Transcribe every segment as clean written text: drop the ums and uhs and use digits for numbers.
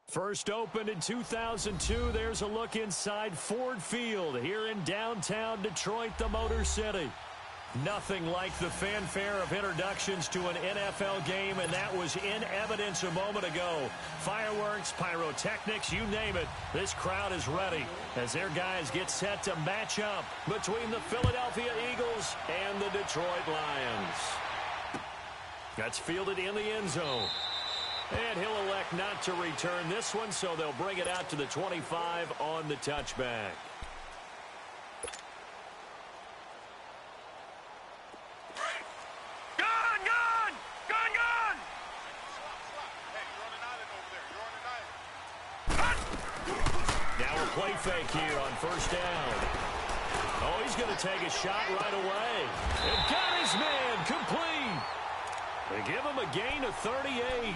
First opened in 2002, there's a look inside Ford Field here in downtown Detroit, the Motor City. Nothing like the fanfare of introductions to an NFL game, and that was in evidence a moment ago. Fireworks, pyrotechnics, you name it. This crowd is ready as their guys get set to match up between the Philadelphia Eagles and the Detroit Lions. That's fielded in the end zone. And he'll elect not to return this one, so they'll bring it out to the 25 on the touchback. Now a play fake here on first down. Oh, he's going to take a shot right away. And got his man complete. They give him a gain of 38.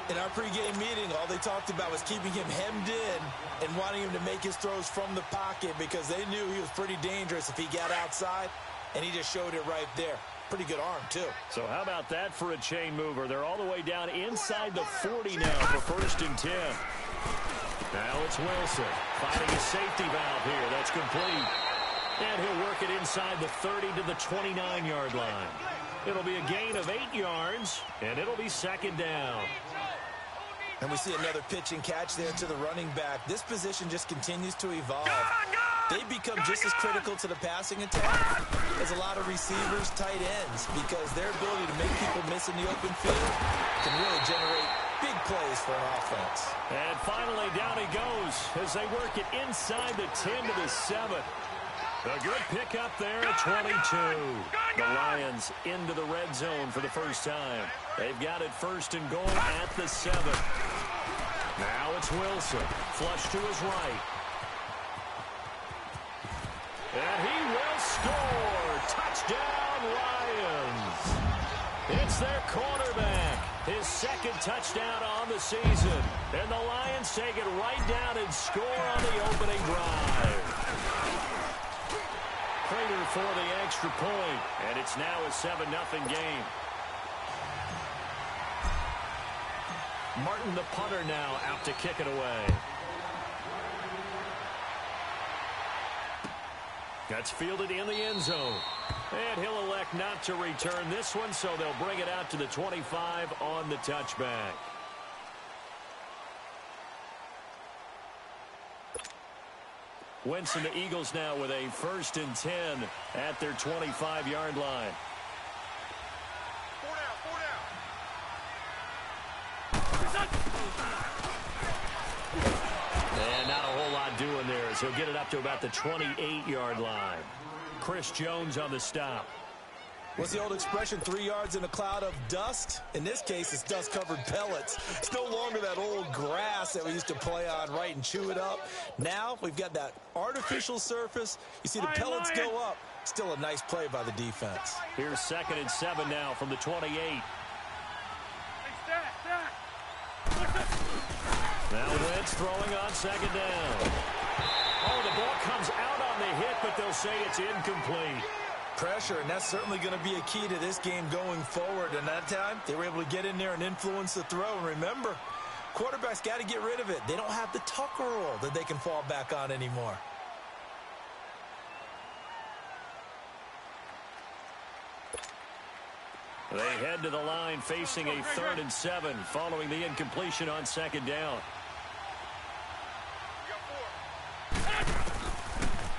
In our pregame meeting, all they talked about was keeping him hemmed in and wanting him to make his throws from the pocket because they knew he was pretty dangerous if he got outside, and he just showed it right there. Pretty good arm, too. So how about that for a chain mover? They're all the way down inside the 40 now for first and 10. Now it's Wilson finding a safety valve here. That's complete. And he'll work it inside the 30 to the 29-yard line. It'll be a gain of 8 yards, and it'll be second down. And we see another pitch and catch there to the running back. This position just continues to evolve. They become just as critical to the passing attack as a lot of receivers, tight ends, because their ability to make people miss in the open field can really generate big plays for an offense. And finally, down he goes as they work it inside the 10 to the 7. A good pickup there at 22. The Lions into the red zone for the first time. They've got it first and goal at the 7. Now it's Wilson. Flush to his right. And he will score. Touchdown, Lions. It's their quarterback. His second touchdown on the season. And the Lions take it right down and score on the opening drive. Prater for the extra point, and it's now a 7-0 game. Martin, the punter, now out to kick it away. That's fielded in the end zone. And he'll elect not to return this one, so they'll bring it out to the 25 on the touchback. Wentz and the Eagles now with a first and 10 at their 25-yard line. And not a whole lot doing there as he'll get it up to about the 28-yard line. Chris Jones on the stop. What's the old expression, 3 yards in a cloud of dust? In this case, it's dust-covered pellets. It's no longer that old grass that we used to play on, right, and chew it up. Now we've got that artificial surface. You see the pellets go up. Still a nice play by the defense. Here's second and 7 now from the 28. Now Wentz throwing on second down. Oh, the ball comes out on the hit, but they'll say it's incomplete. Pressure, and that's certainly going to be a key to this game going forward. And that time, they were able to get in there and influence the throw. And remember, quarterbacks got to get rid of it. They don't have the Tucker rule that they can fall back on anymore. They head to the line facing a 3rd and 7 following the incompletion on second down.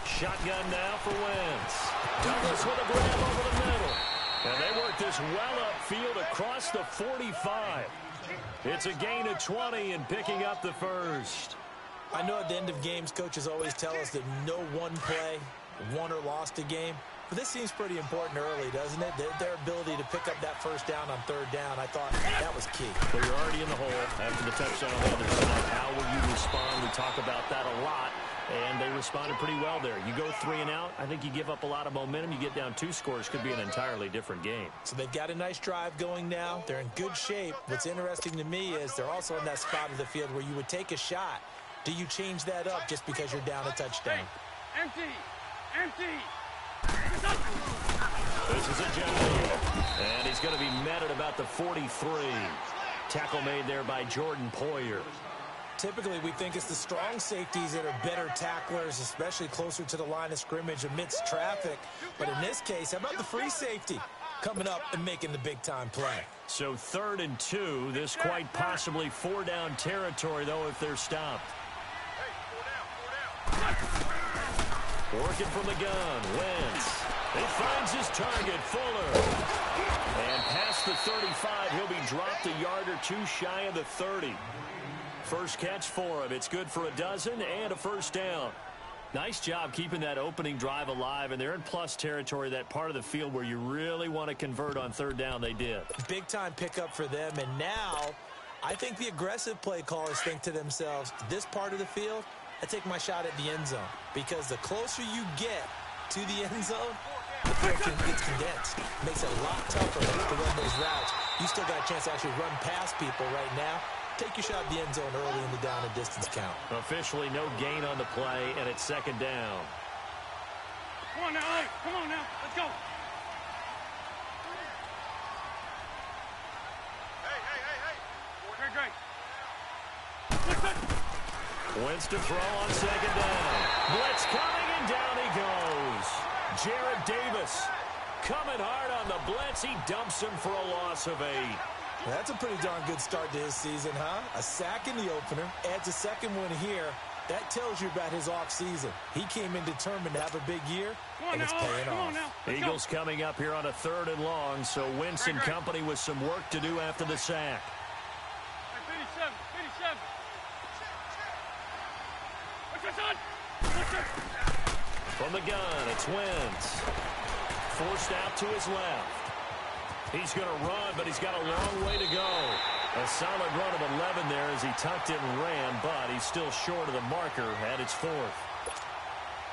Shotgun now for Wentz. Douglas with a grab over the middle. And they work this well upfield across the 45. It's a gain of 20 and picking up the first. I know at the end of games, coaches always tell us that no one play won or lost a game. But this seems pretty important early, doesn't it? Their ability to pick up that first down on 3rd down, I thought that was key. Well, you're already in the hole after the touchdown on the other side. How will you respond? We talk about that a lot. And they responded pretty well there. You go 3 and out, I think you give up a lot of momentum. You get down 2 scores, could be an entirely different game. So they've got a nice drive going now. They're in good shape. What's interesting to me is they're also in that spot of the field where you would take a shot. Do you change that up just because you're down a touchdown? Hey, empty! This is a jump. And he's going to be met at about the 43. Tackle made there by Jordan Poyer. Typically, we think it's the strong safeties that are better tacklers, especially closer to the line of scrimmage amidst traffic. But in this case, how about the free safety coming up and making the big-time play? So 3rd and 2. This quite possibly 4-down territory, though, if they're stopped. Working from the gun, Wentz. He finds his target, Fuller. And past the 35, he'll be dropped a yard or two shy of the 30. First catch for him. It's good for a dozen and a first down. Nice job keeping that opening drive alive, and they're in plus territory, that part of the field where you really want to convert on 3rd down. They did. Big-time pickup for them, and now I think the aggressive play callers think to themselves, this part of the field, I take my shot at the end zone, because the closer you get to the end zone, the field gets condensed. Makes it a lot tougher to run those routes. You still got a chance to actually run past people right now. Take your shot at the end zone early in the down and distance count. Officially no gain on the play, and it's 2nd down. Come on now, hey, come on now, let's go. Hey. Wentz to throw on 2nd down. Blitz coming, and down he goes. Jarrad Davis coming hard on the blitz. He dumps him for a loss of 8. That's a pretty darn good start to his season, huh? A sack in the opener, adds a second one here. That tells you about his offseason. He came in determined to have a big year, and it's paying off. Eagles coming up here on a 3rd and long, so Wentz and company with some work to do after the sack. 57. From the gun, it's Wentz. Forced out to his left. He's going to run, but he's got a long way to go. A solid run of 11 there as he tucked it and ran, but he's still short of the marker at its 4th.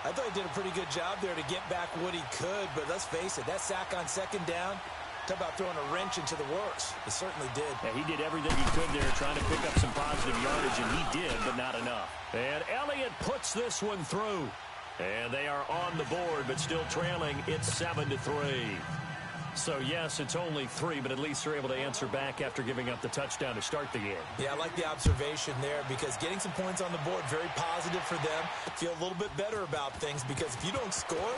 I thought he did a pretty good job there to get back what he could, but let's face it, that sack on 2nd down, talk about throwing a wrench into the works. It certainly did. Yeah, he did everything he could there trying to pick up some positive yardage, and he did, but not enough. And Elliott puts this one through. And they are on the board, but still trailing. It's 7-3. So, yes, it's only 3, but at least they're able to answer back after giving up the touchdown to start the game. Yeah, I like the observation there because getting some points on the board, very positive for them. Feel a little bit better about things because if you don't score,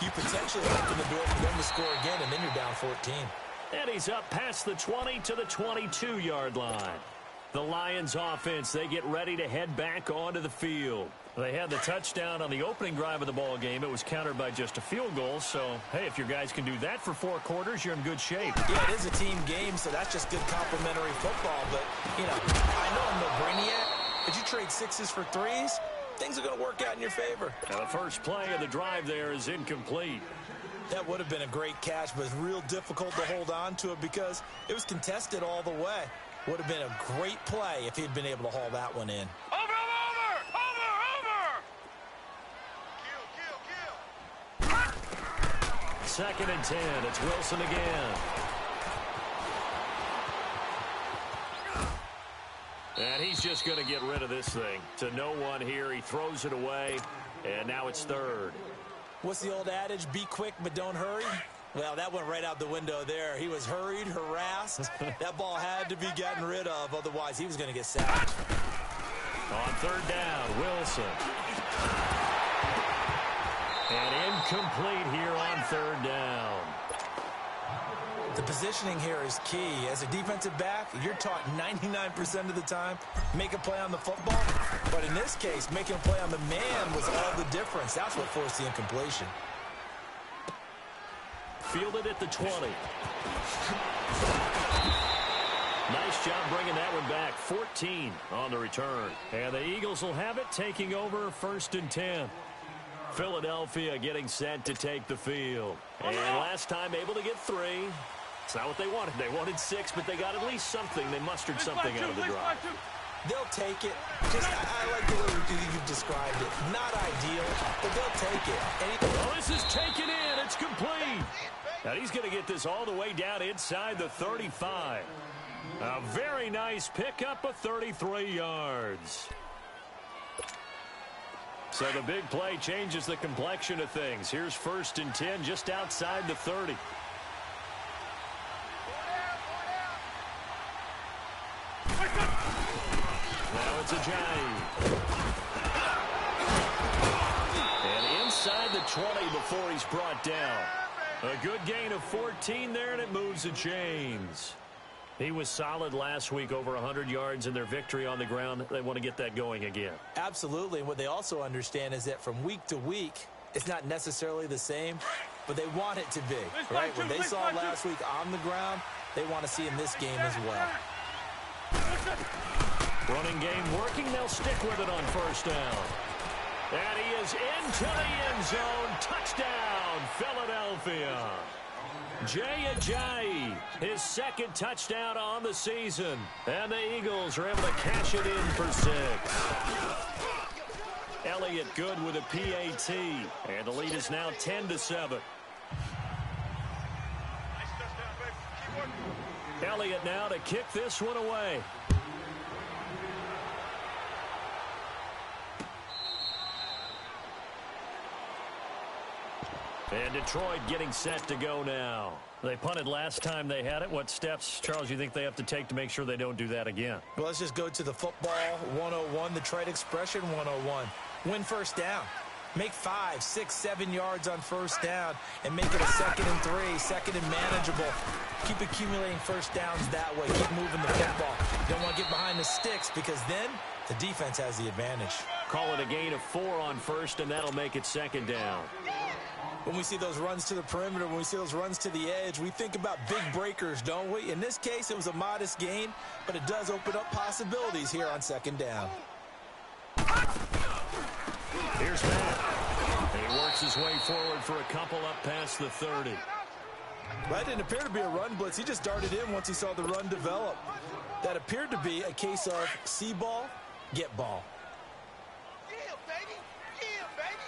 you potentially open the door for them to score again, and then you're down 14. And he's up past the 20 to the 22-yard line. The Lions offense, they get ready to head back onto the field. They had the touchdown on the opening drive of the ball game. It was countered by just a field goal. So, hey, if your guys can do that for 4 quarters, you're in good shape. Yeah, it is a team game, so that's just good complimentary football. But, you know, I know I'm no brainiac, but you trade 6s for 3s, things are going to work out in your favor. Now, the first play of the drive there is incomplete. That would have been a great catch, but it's real difficult to hold on to it because it was contested all the way. Would have been a great play if he'd been able to haul that one in. Over! 2nd and 10. It's Wilson again. And he's just going to get rid of this thing. To no one here. He throws it away. And now it's 3rd. What's the old adage? Be quick, but don't hurry. Well, that went right out the window there. He was hurried, harassed. That ball had to be gotten rid of. Otherwise, he was going to get sacked. On 3rd down, Wilson. And incomplete here on 3rd down. The positioning here is key. As a defensive back, you're taught 99% of the time, make a play on the football. But in this case, making a play on the man was all the difference. That's what forced the incompletion. Fielded at the 20. Nice job bringing that one back. 14 on the return. And the Eagles will have it, taking over 1st and 10. Philadelphia getting set to take the field. And last time able to get 3. It's not what they wanted. They wanted 6, but they got at least something. They mustered something out of the drive. They'll take it. I like the way you've described it. Not ideal, but they'll take it. Oh, this is taken in. It's complete. Now he's going to get this all the way down inside the 35. A very nice pickup of 33 yards. So the big play changes the complexion of things. Here's 1st and 10 just outside the 30. Now it's Ajayi. And inside the 20 before he's brought down. A good gain of 14 there, and it moves the chains. He was solid last week, over 100 yards in their victory on the ground. They want to get that going again. Absolutely, and what they also understand is that from week to week, it's not necessarily the same, but they want it to be, right? What they saw last week on the ground, they want to see in this game as well. Running game working. They'll stick with it on first down. And he is into the end zone. Touchdown, Philadelphia. Jay Ajayi, his second touchdown on the season. And the Eagles are able to cash it in for 6. Elliott good with a PAT. And the lead is now 10-7. Elliott now to kick this one away. And Detroit getting set to go now. They punted last time they had it. What steps, Charles, you think they have to take to make sure they don't do that again? Well, let's just go to the football 101, the trade expression 101. Win first down. Make 5, 6, 7 yards on first down and make it a 2nd and 3, 2nd and manageable. Keep accumulating first downs that way. Keep moving the football. You don't want to get behind the sticks because then the defense has the advantage. Call it a gain of 4 on first, and that'll make it 2nd down. When we see those runs to the perimeter, when we see those runs to the edge, we think about big breakers, don't we? In this case, it was a modest gain, but it does open up possibilities here on 2nd down. Here's Matt. He works his way forward for a couple up past the 30. That didn't appear to be a run blitz. He just darted in once he saw the run develop. That appeared to be a case of see ball, get ball. Yeah, baby. Yeah, baby.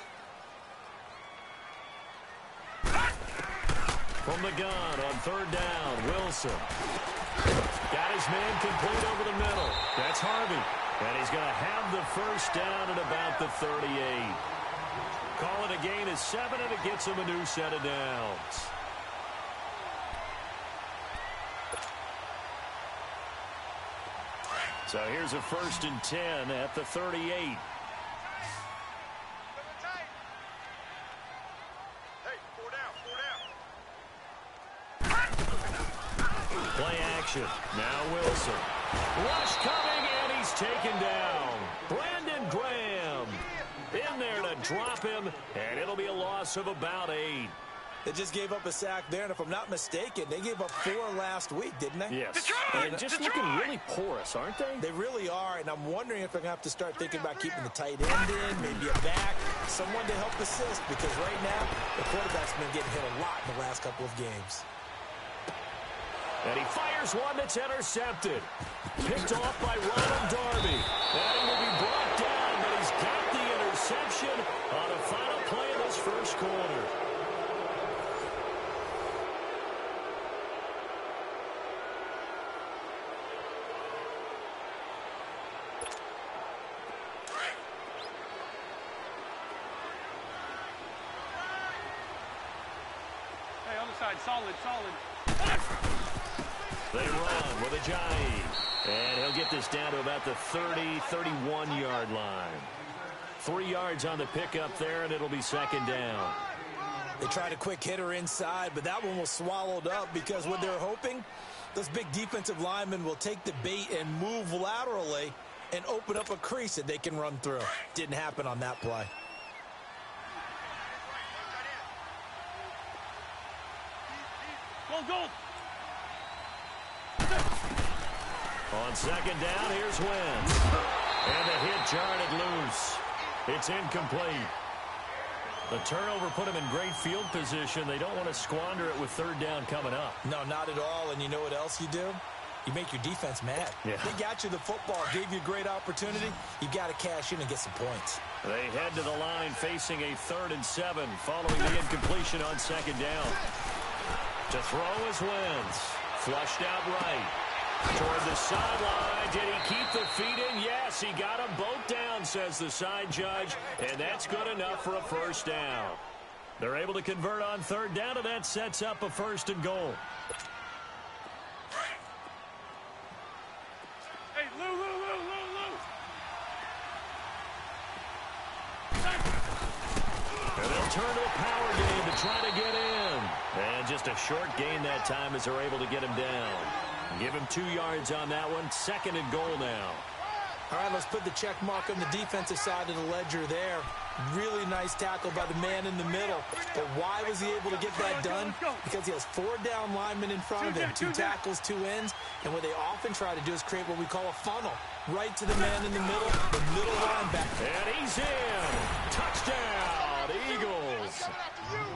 From the gun on 3rd down, Wilson. Got his man complete over the middle. That's Harvey. And he's going to have the first down at about the 38. Call it a gain of 7, and it gets him a new set of downs. So here's a 1st and 10 at the 38. Play action. Now Wilson. Rush coming, and he's taken down. Brandon Graham in there to drop him, and it'll be a loss of about 8. They just gave up a sack there, and if I'm not mistaken, they gave up 4 last week, didn't they? Yes. And just looking really porous, aren't they? They really are, and I'm wondering if they're going to have to start thinking about keeping the tight end in, maybe a back, someone to help assist, because right now, the quarterback's been getting hit a lot in the last couple of games. And he fires one that's intercepted. Picked off by Ronald Darby. And he will be brought down, but he's got the interception on the final play of this first quarter. Hey, other side, solid. They run with Ajayi. And he'll get this down to about the 30, 31-yard line. 3 yards on the pickup there, and it'll be 2nd down. They tried a quick hitter inside, but that one was swallowed up because what they're hoping, those big defensive linemen will take the bait and move laterally and open up a crease that they can run through. Didn't happen on that play. Go. On 2nd down, here's Wentz. And the hit jarred it loose. It's incomplete. The turnover put him in great field position. They don't want to squander it with 3rd down coming up. No, not at all. And you know what else you do? You make your defense mad. Yeah. They got you the football, gave you a great opportunity. You got to cash in and get some points. They head to the line facing a 3rd and 7 following the incompletion on 2nd down. To throw is Wentz. Flushed out right. Toward the sideline. Did he keep the feet in? Yes, he got them both down, says the side judge. And that's good enough for a first down. They're able to convert on 3rd down, and that sets up a 1st and goal. Hey, Lou. return to the power game to try to get in. And just a short gain that time as they're able to get him down. Give him 2 yards on that one. 2nd and goal now. All right, let's put the check mark on the defensive side of the ledger there. Really nice tackle by the man in the middle. But why was he able to get that done? Because he has 4 down linemen in front of him, 2 tackles, 2 ends. And what they often try to do is create what we call a funnel. Right to the man in the middle linebacker. And he's in. Touchdown, Eagles.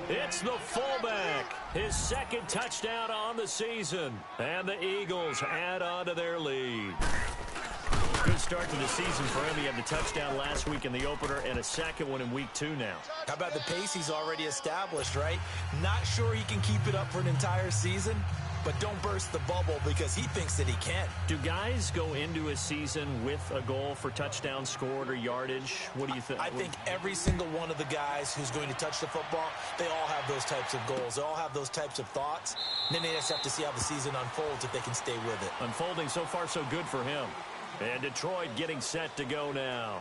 It's the fullback. His 2nd touchdown on the season. And the Eagles add on to their lead. Good start to the season for him. He had the touchdown last week in the opener and a 2nd one in week 2 now. How about the pace he's already established, right? Not sure he can keep it up for an entire season, but don't burst the bubble because he thinks that he can. Do guys go into a season with a goal for touchdown scored or yardage? What do you think? I think every single one of the guys who's going to touch the football, they all have those types of goals. They all have those types of thoughts. And then they just have to see how the season unfolds if they can stay with it. Unfolding so far so good for him. And Detroit getting set to go now.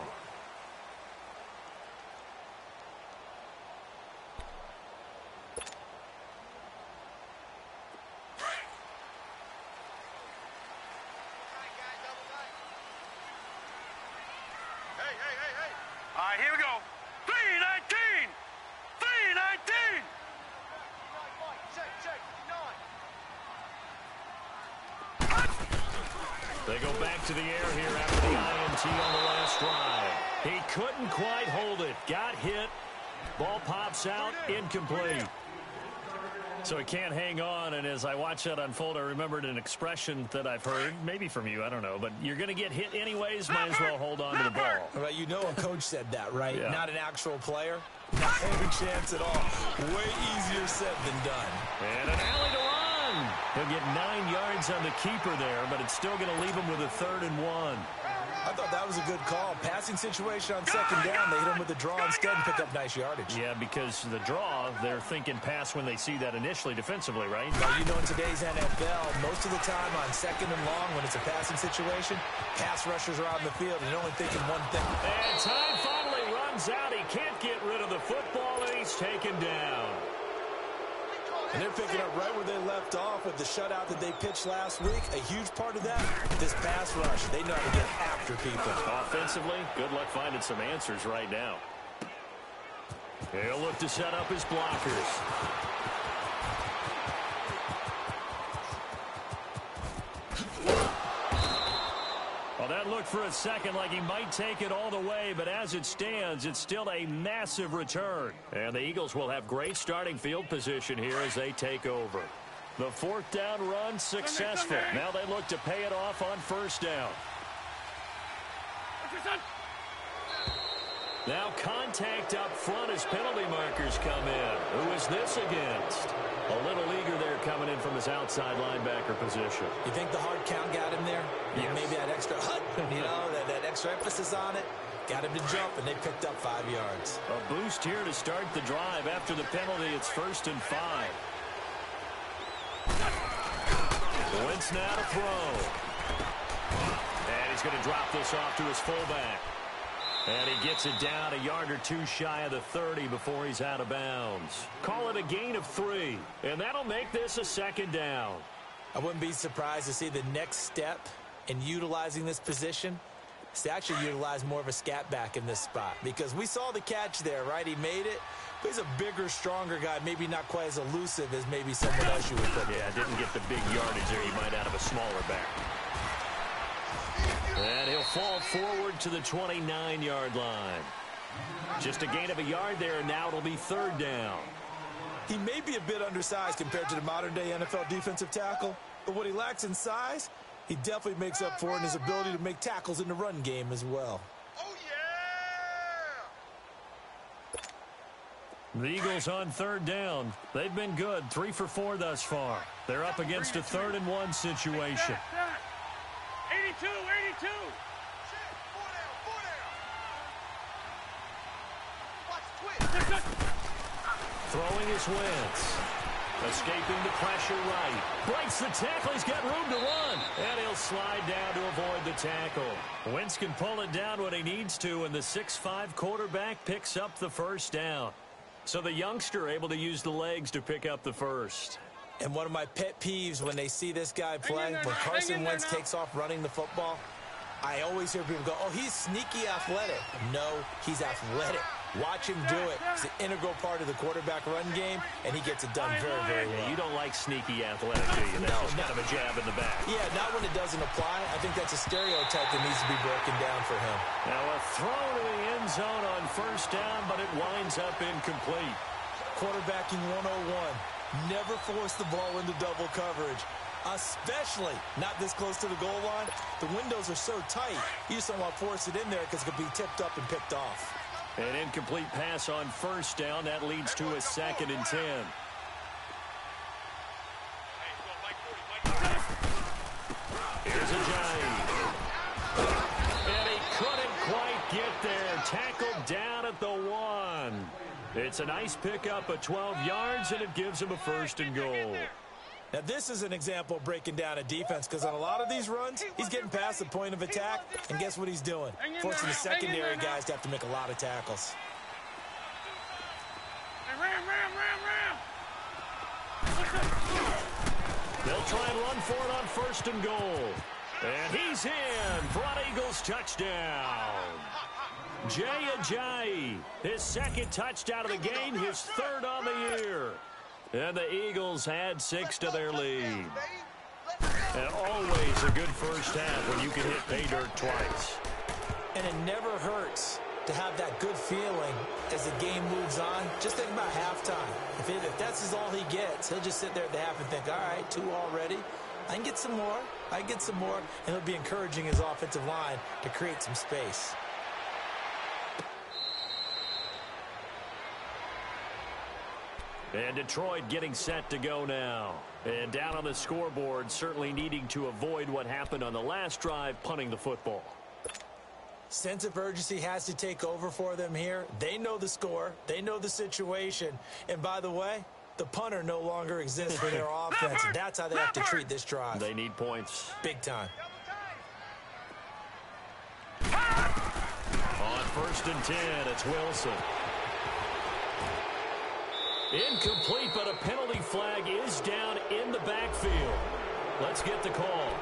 Hey. All right, here we go. 3-19. 3-19. They go back to the air here after the INT on the last drive. He couldn't quite hold it. Got hit. Ball pops out. Incomplete. So he can't hang on, and as I watch that unfold, I remembered an expression that I've heard, maybe from you, I don't know, but you're going to get hit anyways, might as well hold on to the ball. Right, you know a coach said that, right? Yeah. Not an actual player. Not having a chance at all. Way easier said than done. And an alley to run. He'll get 9 yards on the keeper there, but it's still going to leave him with a 3rd and 1. I thought that was a good call. Passing situation on 2nd down. They hit him with the draw instead and pick up nice yardage. Yeah, because the draw, they're thinking pass when they see that initially defensively, right? Now, you know, in today's NFL, most of the time on 2nd and long, when it's a passing situation, pass rushers are out in the field and they're only thinking one thing. And time finally runs out. He can't get rid of the football, and he's taken down. And they're picking up right where they left off with the shutout that they pitched last week. A huge part of that, this pass rush. They know how to get after people. Offensively, good luck finding some answers right now. He'll look to set up his blockers. Well, that looked for a second like he might take it all the way, but as it stands, it's still a massive return. And the Eagles will have great starting field position here as they take over. The 4th down run successful. Now they look to pay it off on 1st down. Now contact up front as penalty markers come in. Who is this against? A little eager there coming in from his outside linebacker position. You think the hard count got him there? Yes. Maybe that extra that extra emphasis on it. Got him to jump, and they picked up 5 yards. A boost here to start the drive. After the penalty, it's 1st and 5. Wentz now to throw. And he's going to drop this off to his fullback. And he gets it down a yard or 2 shy of the 30 before he's out of bounds. Call it a gain of 3, and that'll make this a 2nd down. I wouldn't be surprised to see the next step in utilizing this position is to actually utilize more of a scat back in this spot. Because we saw the catch there, right? He made it. But he's a bigger, stronger guy, maybe not quite as elusive as maybe someone else you would put. Yeah, didn't get the big yardage there you might out of a smaller back. And he'll fall forward to the 29-yard line. Just a gain of a yard there, and now it'll be 3rd down. He may be a bit undersized compared to the modern-day NFL defensive tackle, but what he lacks in size, he definitely makes up for in his ability to make tackles in the run game as well. Oh, yeah! The Eagles on 3rd down. They've been good, 3 for 4 thus far. They're up against a 3rd and 1 situation. 82, 82. Throwing is Wentz. Escaping the pressure right. Breaks the tackle. He's got room to run. And he'll slide down to avoid the tackle. Wentz can pull it down when he needs to, and the 6'5" quarterback picks up the 1st down. So the youngster able to use the legs to pick up the first. And one of my pet peeves when they see this guy play, when Carson Wentz takes off running the football, I always hear people go, oh, he's sneaky athletic. No, he's athletic. Watch him do it. It's an integral part of the quarterback run game, and he gets it done very, very well. You don't like sneaky athletic, do you? That's just kind of a jab in the back. Yeah, not when it doesn't apply. I think that's a stereotype that needs to be broken down for him. Now a throw to the end zone on first down, but it winds up incomplete. Quarterbacking 101. Never force the ball into double coverage, especially not this close to the goal line. The windows are so tight, you just don't want to force it in there because it could be tipped up and picked off. An incomplete pass on first down. That leads to a 2nd and 10. Here's Ajayi. And he couldn't quite get there. Tackled down at the 1. It's a nice pickup of 12 yards, and it gives him a 1st and goal. Now, this is an example of breaking down a defense because on a lot of these runs, he's getting past the point of attack, and guess what he's doing? Forcing the secondary guys to have to make a lot of tackles. They'll try and run for it on 1st and goal. And he's in for an Eagles touchdown. Jay Ajayi, his 2nd touchdown of the game, his 3rd on the year. And the Eagles add 6 to their lead. And always a good first half when you can hit pay dirt twice. And it never hurts to have that good feeling as the game moves on. Just think about halftime. If that's all he gets, he'll just sit there at the half and think, all right, 2 already. I can get some more. I can get some more. And he'll be encouraging his offensive line to create some space. And Detroit getting set to go now. And down on the scoreboard, certainly needing to avoid what happened on the last drive, punting the football. Sense of urgency has to take over for them here. They know the score. They know the situation. And by the way, the punter no longer exists for their offense. That's how they have to treat this drive. They need points. Big time. On 1st and 10, it's Wilson. Incomplete, but a penalty flag is down in the backfield. Let's get the call.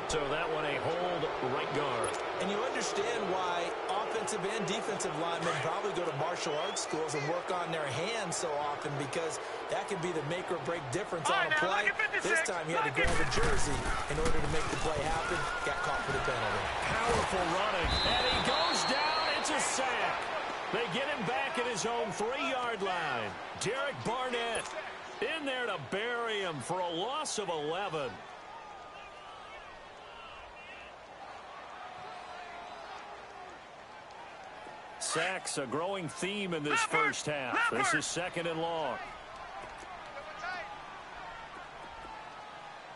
So that one a hold right guard. And you understand why offensive and defensive linemen probably go to martial arts schools and work on their hands so often, because that can be the make or break difference on a play. This time he had to grab a jersey in order to make the play happen. Got caught for the penalty. Powerful running. And he goes down. It's a sack. They get him back at his own 3-yard line. Derek Barnett in there to bury him for a loss of 11. Sacks, a growing theme in this first half. This is 2nd and long.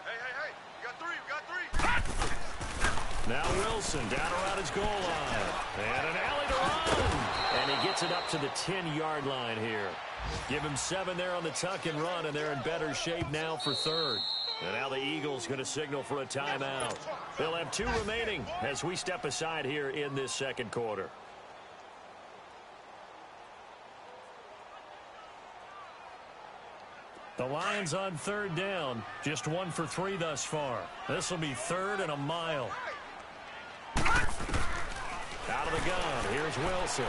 Hey, you got 3. Now Wilson down around his goal line. And an alley to run. And he gets it up to the 10-yard line here. Give him 7 there on the tuck and run, and they're in better shape now for 3rd. And now the Eagles going to signal for a timeout. They'll have 2 remaining as we step aside here in this 2nd quarter. The Lions on 3rd down. Just 1 for 3 thus far. This will be 3rd and a mile. Out of the gun. Here's Wilson.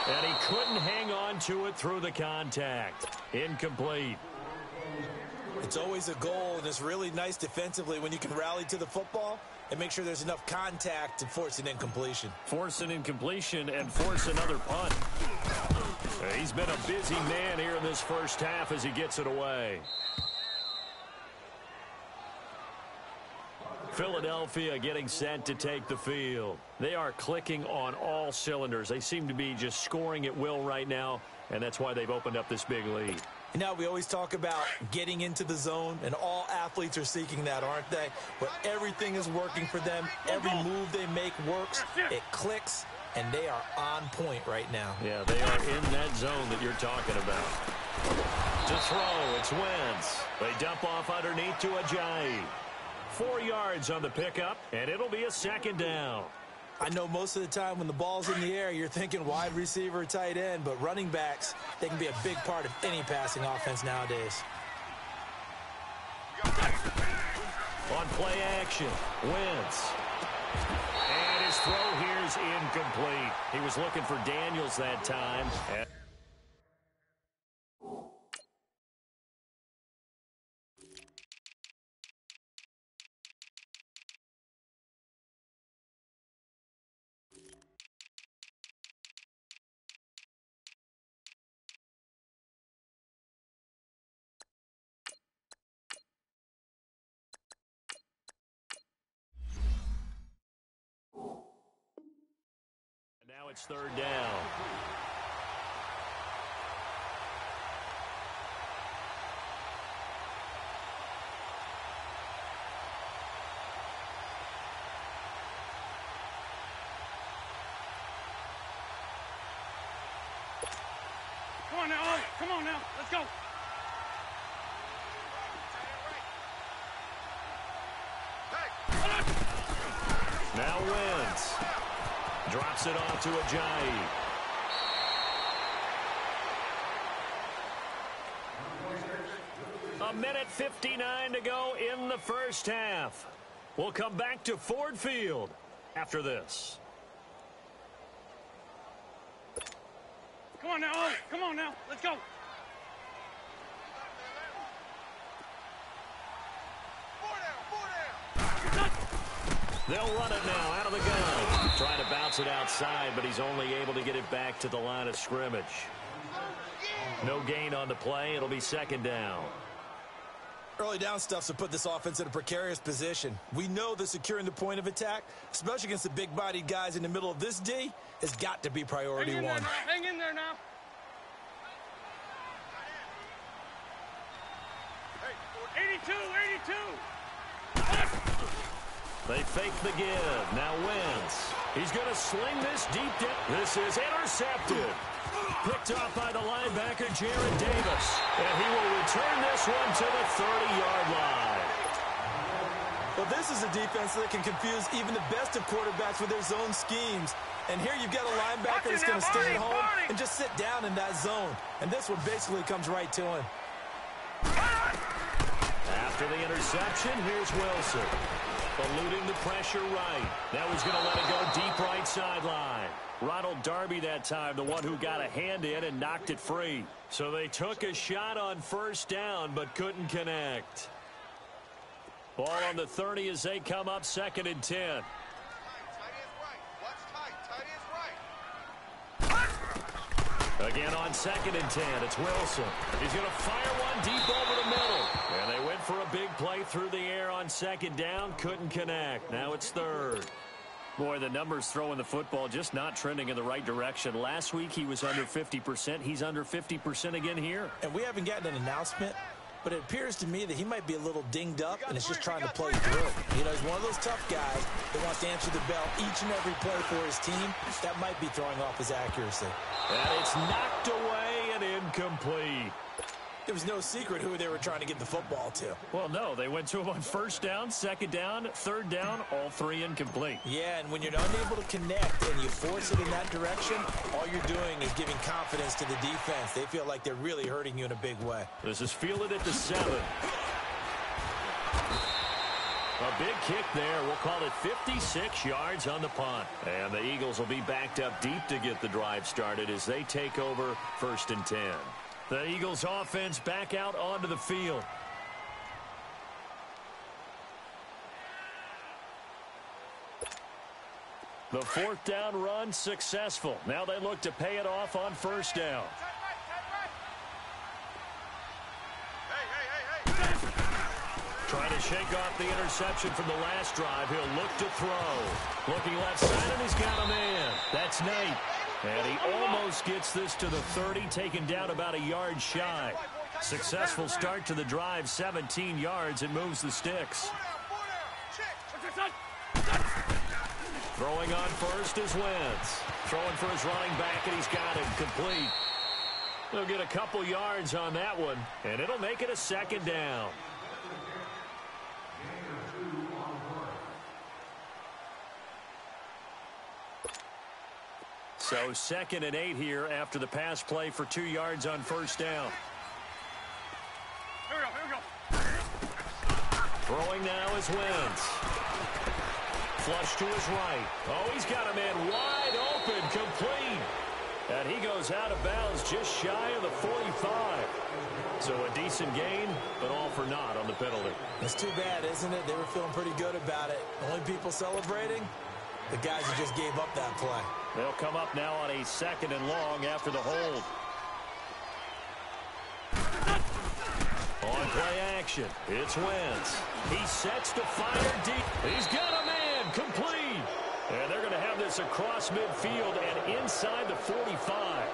And he couldn't hang on to it through the contact. Incomplete. It's always a goal, and it's really nice defensively when you can rally to the football and make sure there's enough contact to force an incompletion. Force an incompletion and force another punt. He's been a busy man here in this first half as he gets it away. Philadelphia getting set to take the field. They are clicking on all cylinders. They seem to be just scoring at will right now, and that's why they've opened up this big lead. And now we always talk about getting into the zone, and all athletes are seeking that, aren't they? Where everything is working for them. Every move they make works. It clicks, and they are on point right now. Yeah, they are in that zone that you're talking about. To throw, it's Wentz. They dump off underneath to Ajayi. 4 yards on the pickup, and it'll be a 2nd down. I know most of the time when the ball's in the air, you're thinking wide receiver or tight end, but running backs, they can be a big part of any passing offense nowadays. On play action, Wentz. And his throw here is incomplete. He was looking for Daniels that time. Now it's third down. Come on now, Ollie. Come on now. Let's go. Now Wentz. Drops it off to Ajayi. A minute 59 to go in the first half. We'll come back to Ford Field after this. Come on now, Ollie. Come on now. Let's go. They'll run it now out of the gun. Trying to bounce it outside, but he's only able to get it back to the line of scrimmage. No gain on the play. It'll be second down. Early down stuff's to put this offense in a precarious position. We know that securing the point of attack, especially against the big-bodied guys in the middle of this D, has got to be priority one. Hang in there now. 82, 82. They fake the give. Now Wentz. He's going to sling this deep down. This is intercepted. Picked off by the linebacker, Jarrad Davis. And he will return this one to the 30-yard line. Well, this is a defense that can confuse even the best of quarterbacks with their zone schemes. And here you've got a linebacker that's going to stay at home and just sit down in that zone. And this one basically comes right to him. After the interception, here's Wilson. Eluding the pressure right. Now he's going to let it go deep right sideline. Ronald Darby that time, the one who got a hand in and knocked it free. So they took a shot on first down but couldn't connect. Ball on the 30 as they come up 2nd and 10. Again on 2nd and 10, it's Wilson. He's going to fire one deep over the middle. And they went for a big play through the air on 2nd down. Couldn't connect. Now it's 3rd. Boy, the numbers throwing the football just not trending in the right direction. Last week he was under 50%. He's under 50% again here. And we haven't gotten an announcement, but it appears to me that he might be a little dinged up and is just trying to play through. You know, he's one of those tough guys that wants to answer the bell each and every play for his team. That might be throwing off his accuracy. And it's knocked away and incomplete. It was no secret who they were trying to get the football to. Well, no, they went to him on 1st down, 2nd down, 3rd down, all 3 incomplete. Yeah, and when you're unable to connect and you force it in that direction, all you're doing is giving confidence to the defense. They feel like they're really hurting you in a big way. This is fielded at the 7. A big kick there. We'll call it 56 yards on the punt. And the Eagles will be backed up deep to get the drive started as they take over 1st and 10. The Eagles offense back out onto the field. The 4th down run successful. Now they look to pay it off on 1st down. Trying to shake off the interception from the last drive. He'll look to throw. Looking left side, and he's got a man. That's Nate. And he almost gets this to the 30, taken down about a yard shy. Successful start to the drive, 17 yards, and moves the sticks. Throwing on first is Wentz. Throwing for his running back, and he's got him complete. He'll get a couple yards on that one, and it'll make it a 2nd down. So 2nd and 8 here after the pass play for 2 yards on first down. Here we go. Throwing now is Wentz. Flush to his right. Oh, he's got a man wide open, complete. And he goes out of bounds just shy of the 45. So a decent gain, but all for naught on the penalty. It's too bad, isn't it? They were feeling pretty good about it. Only people celebrating, the guys who just gave up that play. They'll come up now on a 2nd and long after the hold. On play action, it's Wentz. He sets to fire deep. He's got a man, complete. And they're going to have this across midfield and inside the 45.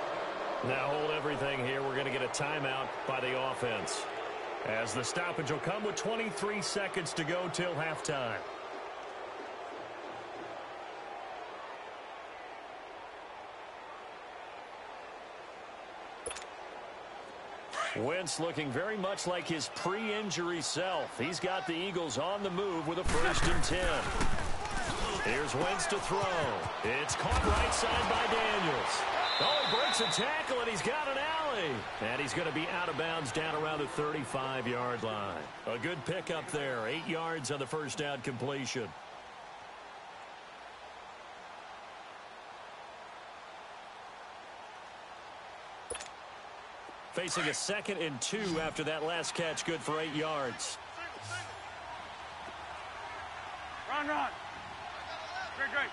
Now hold everything here. We're going to get a timeout by the offense, as the stoppage will come with 23 seconds to go till halftime. Wentz looking very much like his pre-injury self. He's got the Eagles on the move with a 1st and 10. Here's Wentz to throw. It's caught right side by Daniels. Oh, he breaks a tackle, and he's got an alley. And he's going to be out of bounds down around the 35-yard line. A good pickup there. 8 yards on the first down completion. Facing a 2nd and 2 after that last catch, good for 8 yards. Run. Great.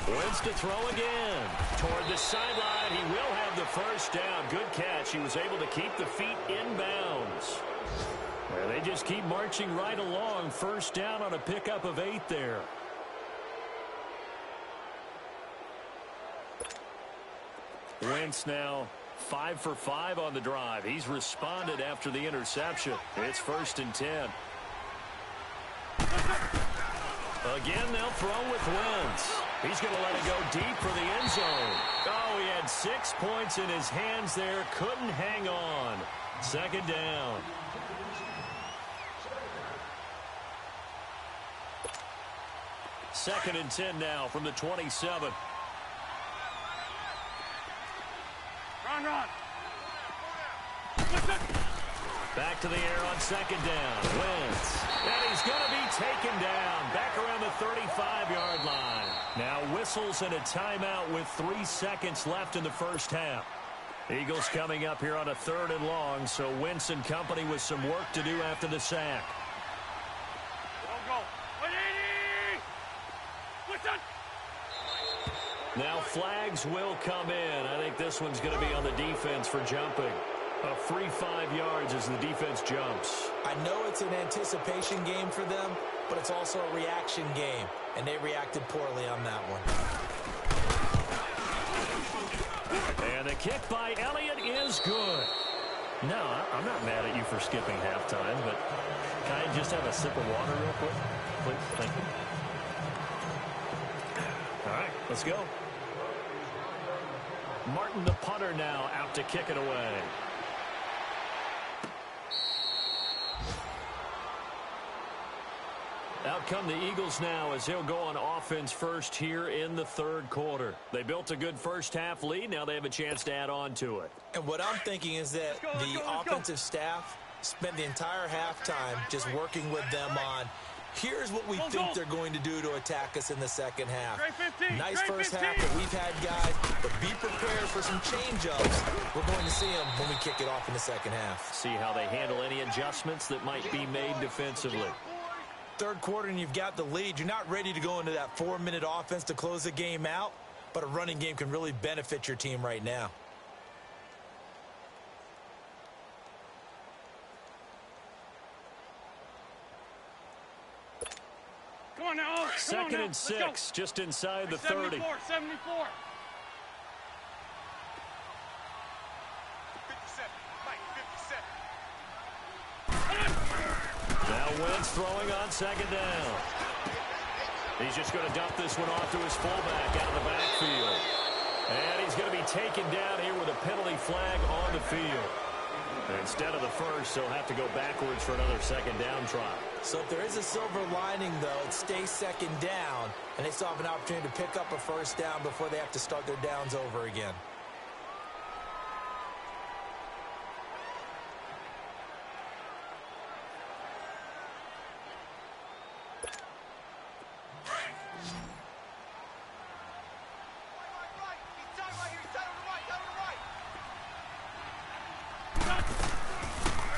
Wentz to throw again. Toward the sideline, he will have the first down. Good catch. He was able to keep the feet in bounds. And they just keep marching right along. First down on a pickup of 8 there. Wentz now 5 for 5 on the drive. He's responded after the interception. It's 1st and 10. Again, they'll throw with Wentz. He's going to let it go deep for the end zone. Oh, he had 6 points in his hands there. Couldn't hang on. 2nd down. Second and 10 now from the 27. Run. Back to the air on 2nd down. Wentz. And he's going to be taken down back around the 35-yard line. Now whistles and a timeout with 3 seconds left in the first half. Eagles coming up here on a 3rd and long, so Wentz and company with some work to do after the sack. Go. Now flags will come in. I think this one's going to be on the defense for jumping. A free 5 yards as the defense jumps. I know it's an anticipation game for them, but it's also a reaction game, and they reacted poorly on that one. And the kick by Elliott is good. No, I'm not mad at you for skipping halftime, but can I just have a sip of water real quick? Please, thank you. All right, let's go. Martin, the punter, now out to kick it away. Out come the Eagles now as he'll go on offense first here in the 3rd quarter. They built a good first half lead. Now they have a chance to add on to it. And what I'm thinking is that the offensive staff spent the entire halftime just working with them on, here's what we think they're going to do to attack us in the second half. Nice first half that we've had, guys, but be prepared for some change-ups. We're going to see them when we kick it off in the second half. See how they handle any adjustments that might be made defensively. 3rd quarter and you've got the lead. You're not ready to go into that 4-minute offense to close the game out, but a running game can really benefit your team right now. Come on now. 2nd and 6, just inside the 30. 74. Now Wentz throwing on 2nd down. He's just going to dump this one off to his fullback out of the backfield. And he's going to be taken down here with a penalty flag on the field. And instead of the first, he'll have to go backwards for another 2nd down try. So if there is a silver lining, though, it stays second down, and they still have an opportunity to pick up a first down before they have to start their downs over again.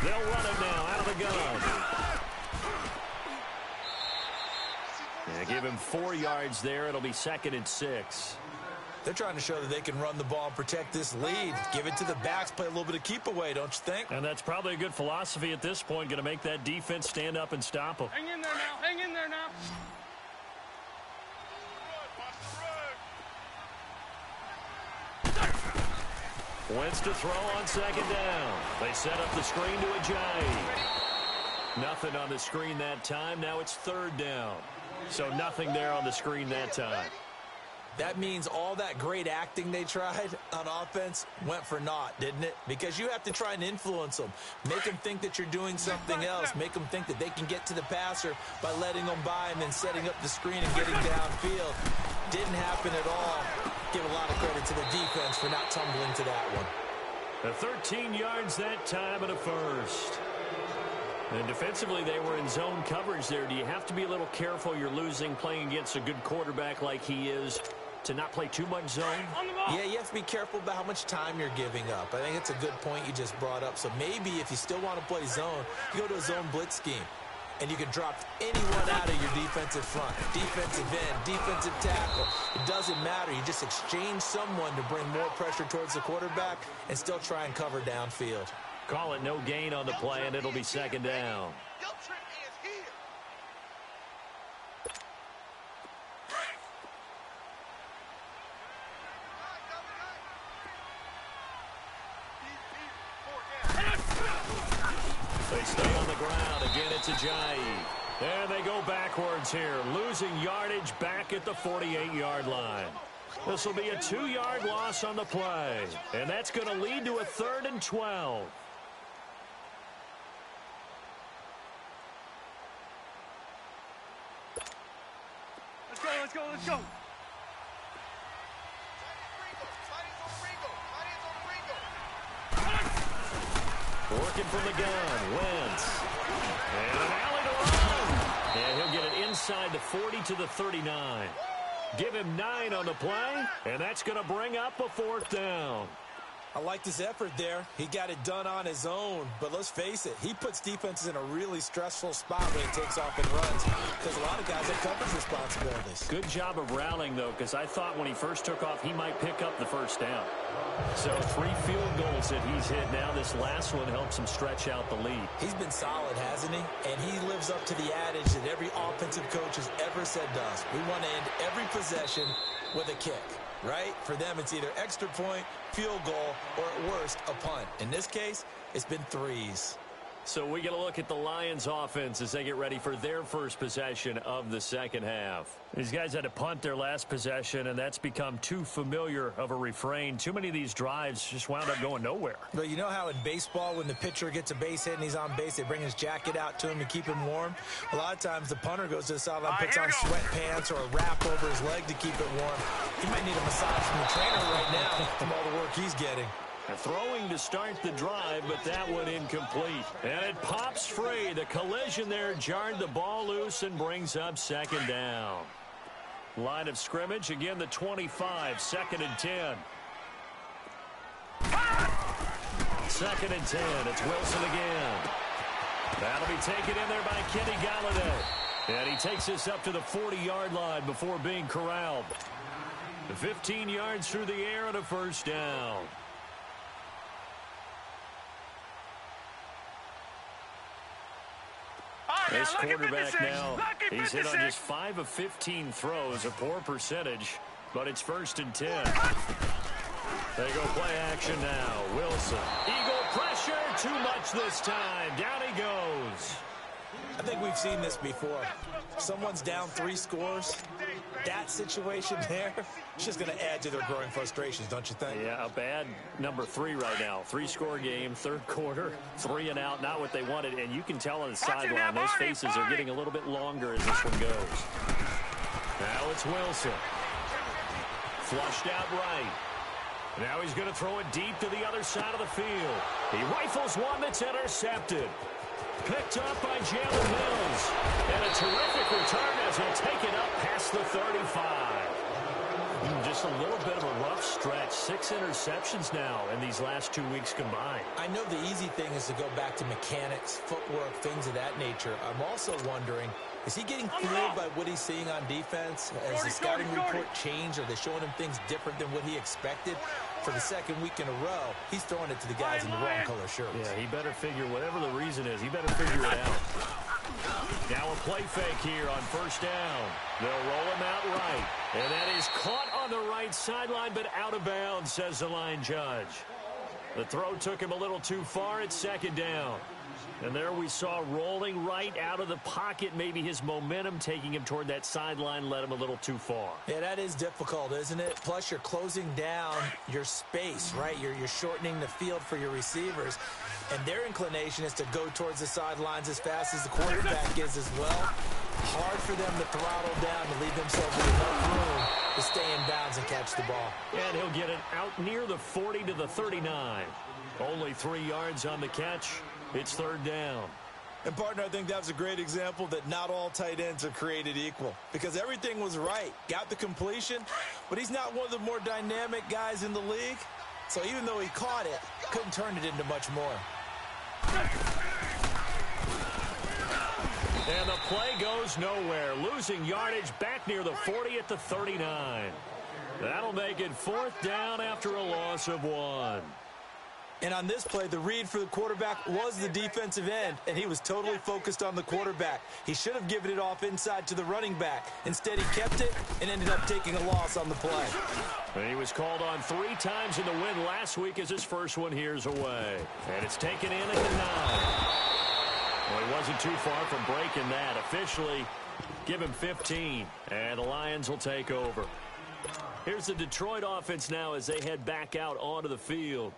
They'll run it now out of the gun. Yeah, give him 4 yards there. It'll be 2nd and 6. They're trying to show that they can run the ball and protect this lead. Give it to the backs, play a little bit of keep away, don't you think? And that's probably a good philosophy at this point. Going to make that defense stand up and stop them. Hang in there now. Hang in there now. Wentz to throw on 2nd down. They set up the screen to Ajayi. Nothing on the screen that time. Now it's 3rd down. So nothing there on the screen that time. That means all that great acting they tried on offense went for naught, didn't it? Because you have to try and influence them. Make them think that you're doing something else. Make them think that they can get to the passer by letting them by and then setting up the screen and getting downfield. Didn't happen at all. Give a lot of credit to the defense for not tumbling to that one. The 13 yards that time and a first. And defensively, they were in zone coverage there. Do you have to be a little careful? You're losing playing against a good quarterback like he is to not play too much zone? Yeah, you have to be careful about how much time you're giving up. I think it's a good point you just brought up. So maybe if you still want to play zone, you go to a zone blitz scheme. And you can drop anyone out of your defensive front, defensive end, defensive tackle. It doesn't matter. You just exchange someone to bring more pressure towards the quarterback and still try and cover downfield. Call it no gain on the play, and it'll be 2nd down. They stay on the ground. Again, it's Ajayi. And they go backwards here, losing yardage back at the 48-yard line. This will be a 2-yard loss on the play, and that's going to lead to a 3rd and 12. Let's go, let's go, let's go. Working from the gun, Wentz. And an alley to run. And he'll get it inside the 40 to the 39. Give him 9 on the play, and that's going to bring up a 4th down. I liked his effort there. He got it done on his own. But let's face it, he puts defenses in a really stressful spot when he takes off and runs because a lot of guys have coverage responsibilities. Good job of rallying, though, because I thought when he first took off, he might pick up the 1st down. So 3 field goals that he's hit now. This last one helps him stretch out the lead. He's been solid, hasn't he? And he lives up to the adage that every offensive coach has ever said to us. We want to end every possession with a kick, right? For them, it's either extra point, field goal, or at worst, a punt. In this case, it's been 3s. So we get a look at the Lions offense as they get ready for their first possession of the 2nd half. These guys had to punt their last possession, and that's become too familiar of a refrain. Too many of these drives just wound up going nowhere. But you know how in baseball, when the pitcher gets a base hit and he's on base, they bring his jacket out to him to keep him warm? A lot of times the punter goes to the sideline, puts on sweatpants or a wrap over his leg to keep it warm. He might need a massage from the trainer right now from all the work he's getting. Throwing to start the drive, but that one incomplete. And it pops free. The collision there jarred the ball loose and brings up 2nd down. Line of scrimmage, again the 25, 2nd and 10. 2nd and 10, it's Wilson again. That'll be taken in there by Kenny Golladay. And he takes this up to the 40-yard line before being corralled. 15 yards through the air and a 1st down. This quarterback now, he's hit on just 5 of 15 throws, a poor percentage, but it's 1st and 10. They go play action now. Wilson, Eagle pressure, too much this time. Down he goes. I think we've seen this before. Someone's down 3 scores. that situation there, it's just going to add to their growing frustrations, don't you think? Yeah, a bad number 3 right now. 3-score game, third quarter, 3 and out, not what they wanted. And you can tell on the sideline, those faces are getting a little bit longer as this one goes. Now it's Wilson. Flushed out right. Now he's going to throw it deep to the other side of the field. He rifles one that's intercepted. Picked up by Jalen Mills. And a terrific return as he'll take it up past the 35. Just a little bit of a rough stretch. 6 interceptions now in these last 2 weeks combined. I know the easy thing is to go back to mechanics, footwork, things of that nature. I'm also wondering, is he getting fooled by what he's seeing on defense? Has the scouting report changed? Are they showing him things different than what he expected? For the second week in a row, he's throwing it to the guys in the wrong color shirts. Yeah, he better figure, whatever the reason is, he better figure it out. Now a play fake here on first down. They'll roll him out right. And that is caught on the right sideline, but out of bounds, says the line judge. The throw took him a little too far at second down. And there we saw rolling right out of the pocket. Maybe his momentum taking him toward that sideline led him a little too far. Yeah, that is difficult, isn't it? Plus, you're closing down your space, right? You're shortening the field for your receivers. And their inclination is to go towards the sidelines as fast as the quarterback is as well. Hard for them to throttle down to leave themselves with enough room to stay in bounds and catch the ball. And he'll get it out near the 40 to the 39. Only 3 yards on the catch. It's third down. And, partner, I think that was a great example that not all tight ends are created equal. Because everything was right. Got the completion, but he's not one of the more dynamic guys in the league. So even though he caught it, couldn't turn it into much more. And the play goes nowhere. Losing yardage back near the 40 at the 39. That'll make it fourth down after a loss of 1. And on this play, the read for the quarterback was the defensive end, and he was totally focused on the quarterback. He should have given it off inside to the running back. Instead, he kept it and ended up taking a loss on the play. And he was called on 3 times in the win last week as his first one here's away. And it's taken in at the 9. Well, he wasn't too far from breaking that. Officially, give him 15, and the Lions will take over. Here's the Detroit offense now as they head back out onto the field.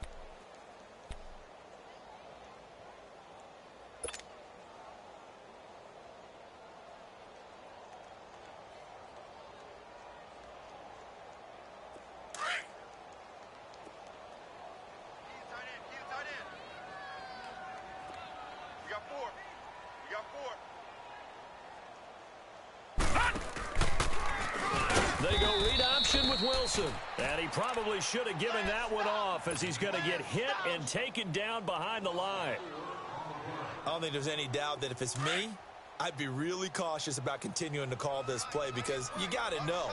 And he probably should have given that one off as he's going to get hit and taken down behind the line. I don't think there's any doubt that if it's me, I'd be really cautious about continuing to call this play because you got to know,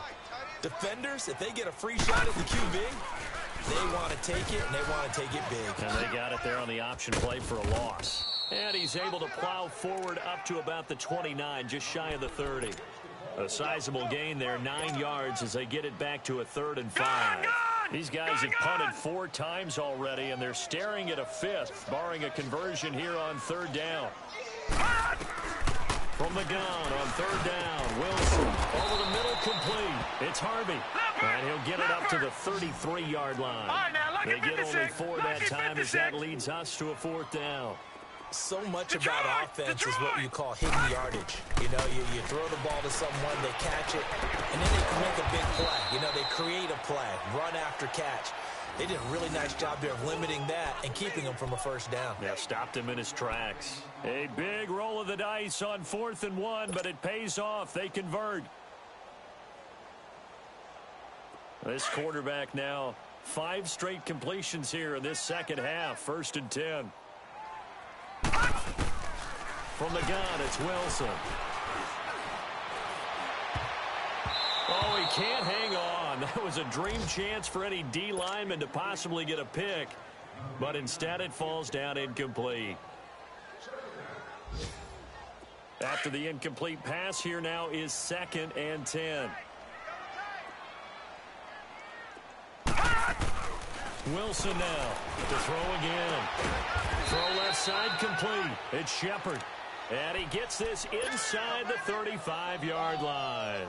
defenders, if they get a free shot at the QB, they want to take it, and they want to take it big. And they got it there on the option play for a loss. And he's able to plow forward up to about the 29, just shy of the 30. A sizable gain there, 9 yards as they get it back to a 3rd and 5. These guys have punted 4 times already, and they're staring at a 5th, barring a conversion here on 3rd down. From the gun on 3rd down, Wilson over the middle, complete. It's Harvey, and he'll get it up to the 33-yard line. They get only 4 that time as that leads us to a 4th down. So much about offense is what you call hidden yardage. You know, you throw the ball to someone, they catch it, and then they can make a big play. You know, they create a play, run after catch. They did a really nice job there of limiting that and keeping him from a first down. Yeah, stopped him in his tracks. A big roll of the dice on 4th and 1, but it pays off. They convert. This quarterback now, 5 straight completions here in this second half. 1st and 10. From the gun, it's Wilson. Oh, he can't hang on. That was a dream chance for any D lineman to possibly get a pick, but instead it falls down incomplete. After the incomplete pass, here now is 2nd and 10. Wilson now to throw again. Throw left side complete. It's Shepard. And he gets this inside the 35-yard line.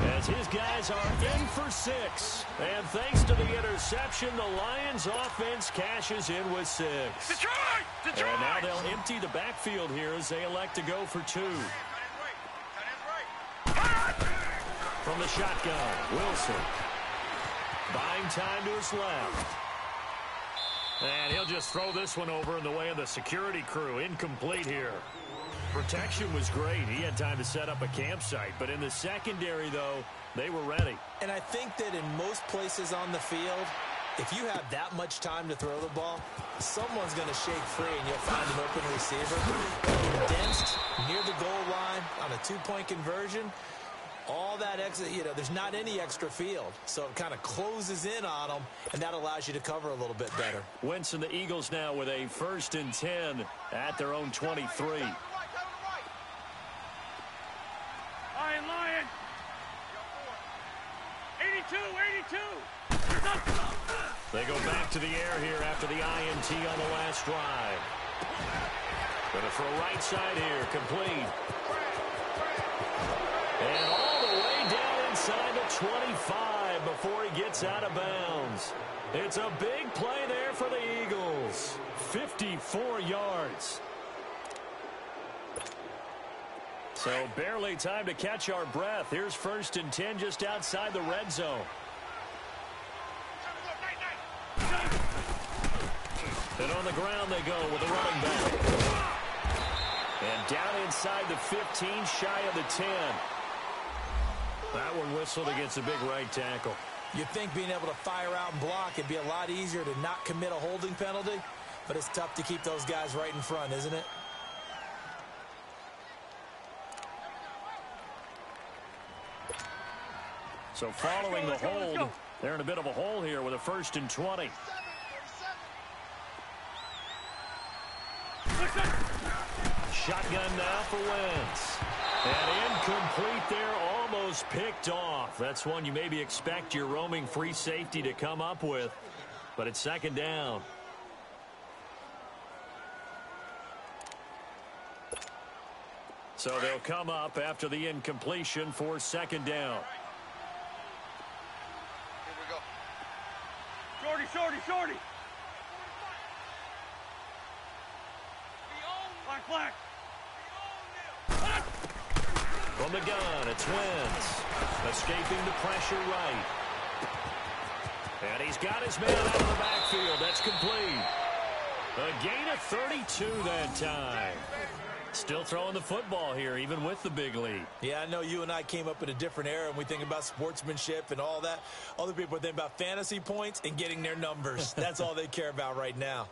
as his guys are in for 6. And thanks to the interception, the Lions offense cashes in with 6. Detroit! Detroit! And now they'll empty the backfield here as they elect to go for 2. From the shotgun, Wilson. Buying time to his left. And he'll just throw this one over in the way of the security crew. Incomplete here. Protection was great. He had time to set up a campsite. But in the secondary, though, they were ready. And I think that in most places on the field, if you have that much time to throw the ball, someone's going to shake free and you'll find an open receiver. Condensed near the goal line on a 2-point conversion. All that extra, there's not any extra field. So it kind of closes in on them, and that allows you to cover a little bit better. Wentz and the Eagles now with a 1st and 10 at their own 23. Lion! 82! They go back to the air here after the INT on the last drive. Going to throw right side here, complete. And all the way down inside the 25 before he gets out of bounds. It's a big play there for the Eagles. 54 yards. So barely time to catch our breath. Here's 1st and 10 just outside the red zone. And on the ground they go with the running back. And down inside the 15, shy of the 10. That one whistled against a big right tackle. You'd think being able to fire out and block would be a lot easier to not commit a holding penalty, but it's tough to keep those guys right in front, isn't it? So following the hold, they're in a bit of a hole here with a 1st and 20. Shotgun now for Wentz. And incomplete there, almost picked off. That's one you maybe expect your roaming free safety to come up with, but it's 2nd down. So they'll come up after the incompletion for 2nd down. Shorty! Black! From the gun, it's Wentz. Escaping the pressure right. And he's got his man out of the backfield. That's complete. A gain of 32 that time. Still throwing the football here, even with the big lead. Yeah, I know you and I came up in a different era, and we think about sportsmanship and all that. Other people think about fantasy points and getting their numbers. That's all they care about right now.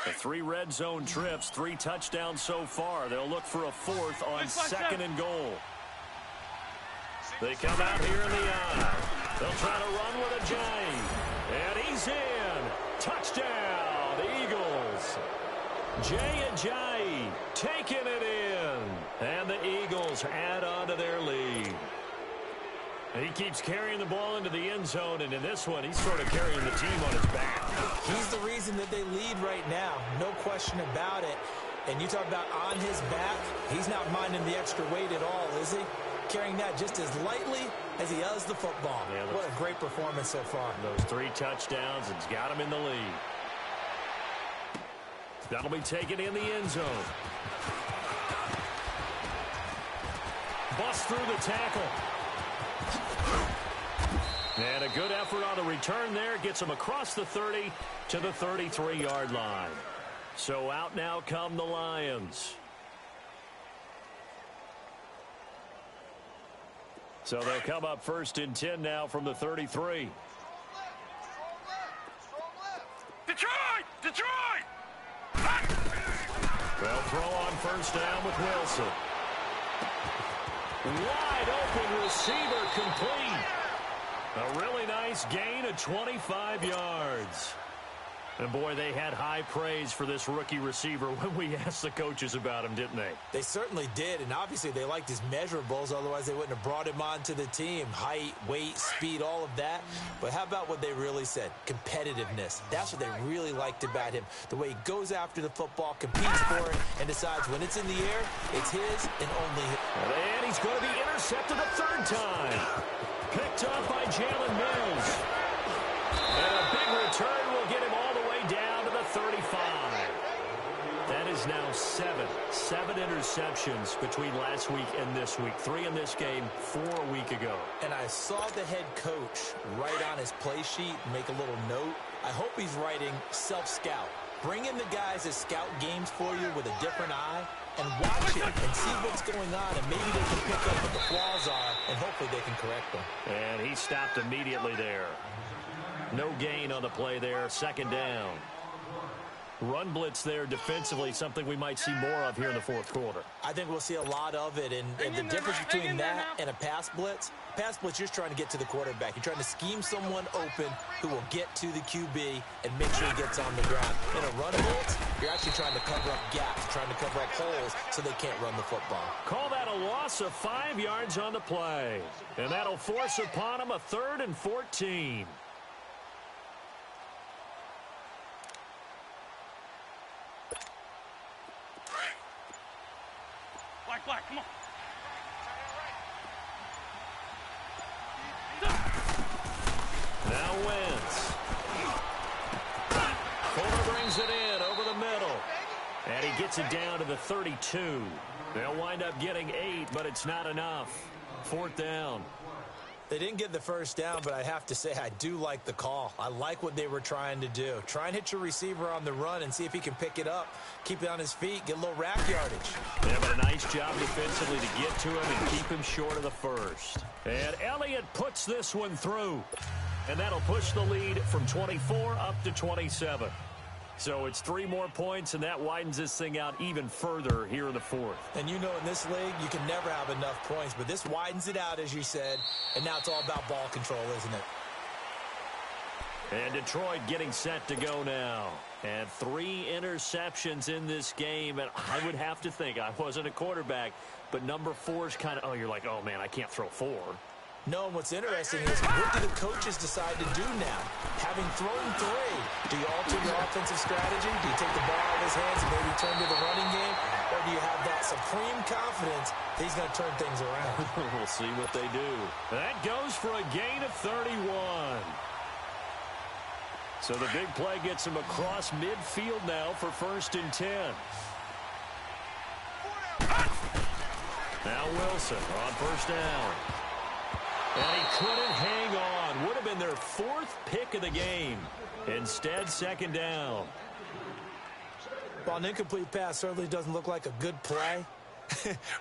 The 3 red zone trips, 3 touchdowns so far. They'll look for a 4th on 2nd and goal. They come out here in the eye. They'll try to run with Ajayi. And he's in. Touchdown, Eagles. Jay Ajayi taking it in. And the Eagles add on to their lead. And he keeps carrying the ball into the end zone, and in this one, he's sort of carrying the team on his back. He's the reason that they lead right now. No question about it. And you talk about on his back, he's not minding the extra weight at all, is he? Carrying that just as lightly as he does the football. Yeah, what a great performance so far. Those 3 touchdowns, it's got him in the lead. That'll be taken in the end zone. Bust through the tackle. And a good effort on the return there. Gets him across the 30 to the 33-yard line. So out now come the Lions. So they'll come up 1st and 10 now from the 33. Detroit! They'll throw on 1st down with Wilson. Wide open receiver complete. A really nice gain of 25 yards. And, boy, they had high praise for this rookie receiver when we asked the coaches about him, didn't they? They certainly did, and obviously they liked his measurables. Otherwise, they wouldn't have brought him onto the team. Height, weight, speed, all of that. But how about what they really said? Competitiveness. That's what they really liked about him. The way he goes after the football, competes for it, and decides when it's in the air, it's his and only his. And he's going to be intercepted a third time. Picked up by Jalen Mills. And a big return will get him all the way down to the 35. That is now seven interceptions between last week and this week. 3 in this game, 4 a week ago. And I saw the head coach write on his play sheet, make a little note. I hope he's writing self-scout. Bring in the guys that scout games for you with a different eye and watch it and see what's going on, and maybe they can pick up what the flaws are, and hopefully they can correct them. And he stopped immediately there. No gain on the play there. Second down. Run blitz there defensively, something we might see more of here in the fourth quarter. I think we'll see a lot of it, and the difference between that and a pass blitz, you're just trying to get to the quarterback. You're trying to scheme someone open who will get to the QB and make sure he gets on the ground. In a run blitz, you're actually trying to cover up gaps, trying to cover up holes so they can't run the football. Call that a loss of 5 yards on the play. And that'll force upon him a 3rd and 14. Black, come on. Now Wentz. Fuller brings it in over the middle. And he gets it down to the 32. They'll wind up getting 8, but it's not enough. 4th down. They didn't get the first down, but I have to say I do like the call. I like what they were trying to do. Try and hit your receiver on the run and see if he can pick it up. Keep it on his feet, get a little rack yardage. Yeah, but a nice job defensively to get to him and keep him short of the first. And Elliott puts this one through. And that'll push the lead from 24 up to 27. So it's 3 more points, and that widens this thing out even further here in the fourth. And you know in this league, you can never have enough points, but this widens it out, as you said, and now it's all about ball control, isn't it? And Detroit getting set to go now. And 3 interceptions in this game, and I would have to think, I wasn't a quarterback, but number 4 is kind of, oh, you're like, oh, man, I can't throw 4. No, and what's interesting is what do the coaches decide to do now? Having thrown 3, do you alter your offensive strategy? Do you take the ball out of his hands and maybe turn to the running game? Or do you have that supreme confidence that he's going to turn things around? We'll see what they do. That goes for a gain of 31. So the big play gets him across midfield now for 1st and 10. Now Wilson on 1st down. And he couldn't hang on. Would have been their 4th pick of the game. Instead, 2nd down. Well, an incomplete pass certainly doesn't look like a good play.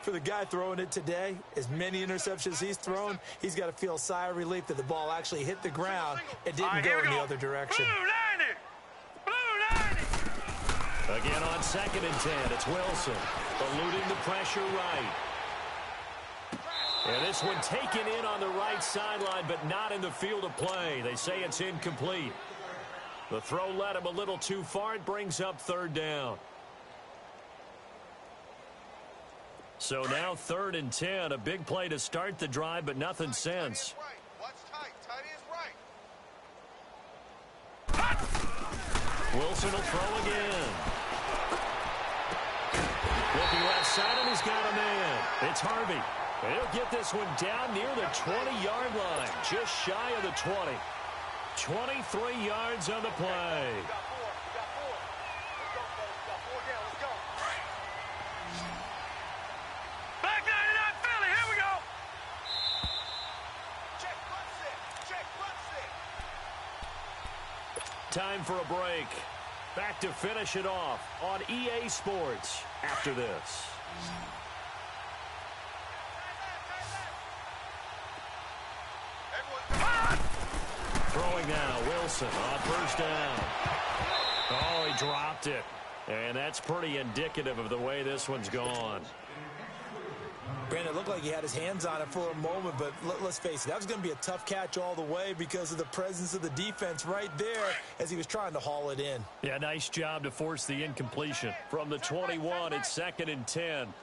For the guy throwing it today, as many interceptions he's thrown, he's got to feel a sigh of relief that the ball actually hit the ground and didn't go in the other direction. Blue 90! Again on 2nd and 10, it's Wilson. Eluding the pressure right. And this one taken in on the right sideline, but not in the field of play. They say it's incomplete. The throw led him a little too far. It brings up 3rd down. So now 3rd and 10. A big play to start the drive, but nothing since. Wilson will throw again. Looking left side, and he's got a man. It's Harvey. He'll get this one down near the 20-yard line, just shy of the 20. 23 yards on the play. Back 99 Philly, here we go. Time for a break. Back to finish it off on EA Sports after this. Throwing now, Wilson on 1st down. Oh, he dropped it. And that's pretty indicative of the way this one's gone. Brandon, it looked like he had his hands on it for a moment, but let's face it, that was going to be a tough catch all the way because of the presence of the defense right there as he was trying to haul it in. Yeah, nice job to force the incompletion. From the 21, it's 2nd and 10.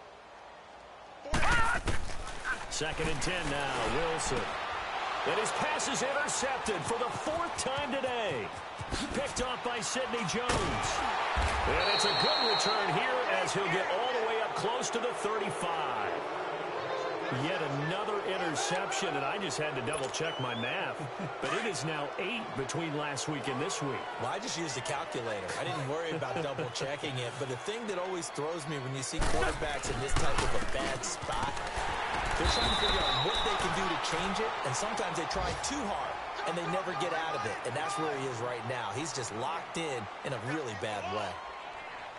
2nd and 10 now, Wilson. And his pass is intercepted for the 4th time today. Picked off by Sidney Jones. And it's a good return here as he'll get all the way up close to the 35. Yet another interception, and I just had to double-check my math. But it is now 8 between last week and this week. Well, I just used a calculator. I didn't worry about double-checking it. But the thing that always throws me when you see quarterbacks in this type of a bad spot, they're trying to figure out what they can do to change it, and sometimes they try too hard, and they never get out of it. And that's where he is right now. He's just locked in a really bad way.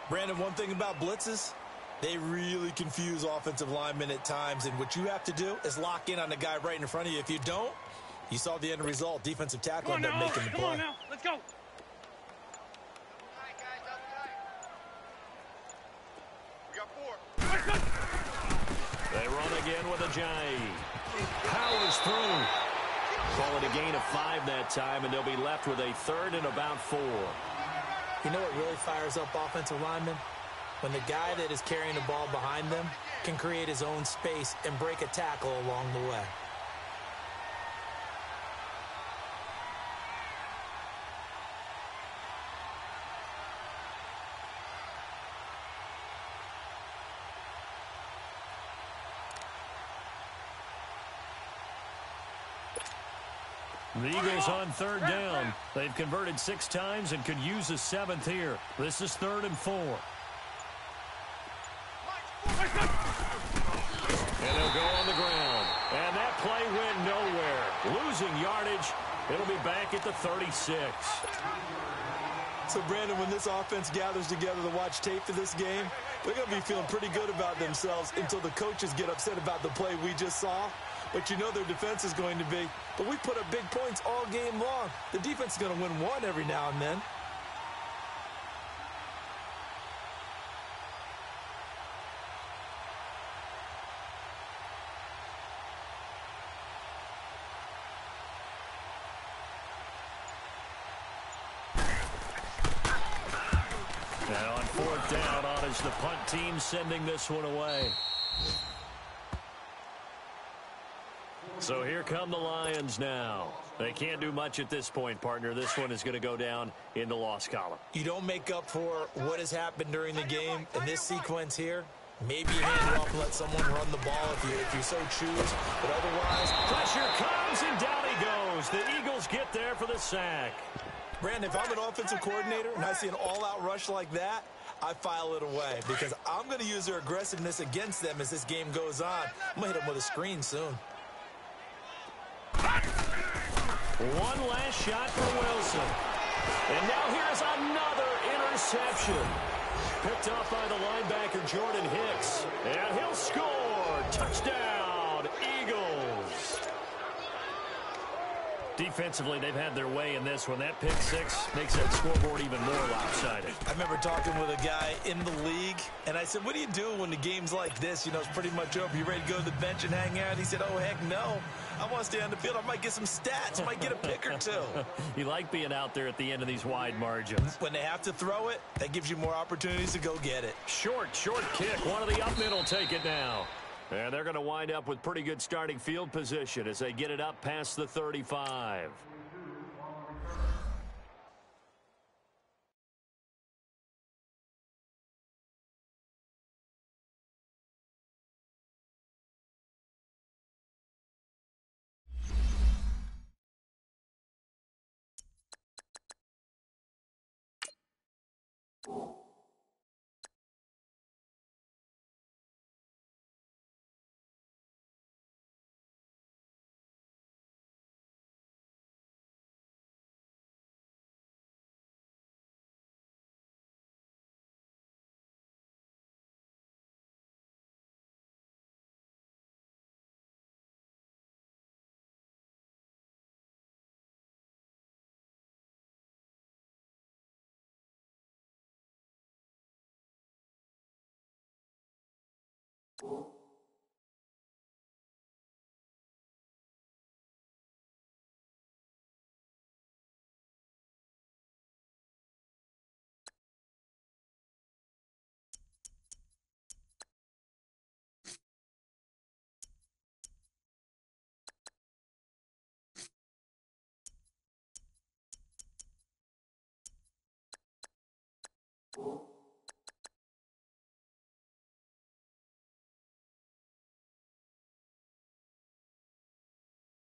Brandon, one thing about blitzes, they really confuse offensive linemen at times, and what you have to do is lock in on the guy right in front of you. If you don't, you saw the end result. Defensive tackle ended up making the play. Come on now, let's go. We got 4. They run again with Ajayi. Powers through. Call it a gain of 5 that time, and they'll be left with a 3rd and about 4. You know what really fires up offensive linemen? When the guy that is carrying the ball behind them can create his own space and break a tackle along the way. The Eagles on 3rd down. They've converted 6 times and could use a 7th here. This is 3rd and 4. And they'll go on the ground. And that play went nowhere. Losing yardage. It'll be back at the 36. So, Brandon, when this offense gathers together to watch tape for this game, they're going to be feeling pretty good about themselves until the coaches get upset about the play we just saw. But you know their defense is going to be. But we put up big points all game long. The defense is going to win one every now and then. And on 4th down, on is the punt team sending this one away. So here come the Lions now. They can't do much at this point, partner. This one is going to go down in the loss column. You don't make up for what has happened during the game in this sequence here. Maybe you hand it off and let someone run the ball if you so choose. But otherwise, pressure comes and down he goes. The Eagles get there for the sack. Brandon, if I'm an offensive coordinator and I see an all-out rush like that, I file it away because I'm going to use their aggressiveness against them as this game goes on. I'm going to hit them with a screen soon. One last shot for Wilson. And now here's another interception. Picked off by the linebacker, Jordan Hicks. And he'll score. Touchdown, Eagles. Defensively, they've had their way in this one. That pick 6 makes that scoreboard even more lopsided. I remember talking with a guy in the league, and I said, what do you do when the game's like this? You know, it's pretty much over. You ready to go to the bench and hang out? He said, oh, heck no. I want to stay on the field. I might get some stats. I might get a pick or 2. You like being out there at the end of these wide margins. When they have to throw it, that gives you more opportunities to go get it. Short kick. One of the up middle take it now. And they're going to wind up with pretty good starting field position as they get it up past the 35. you.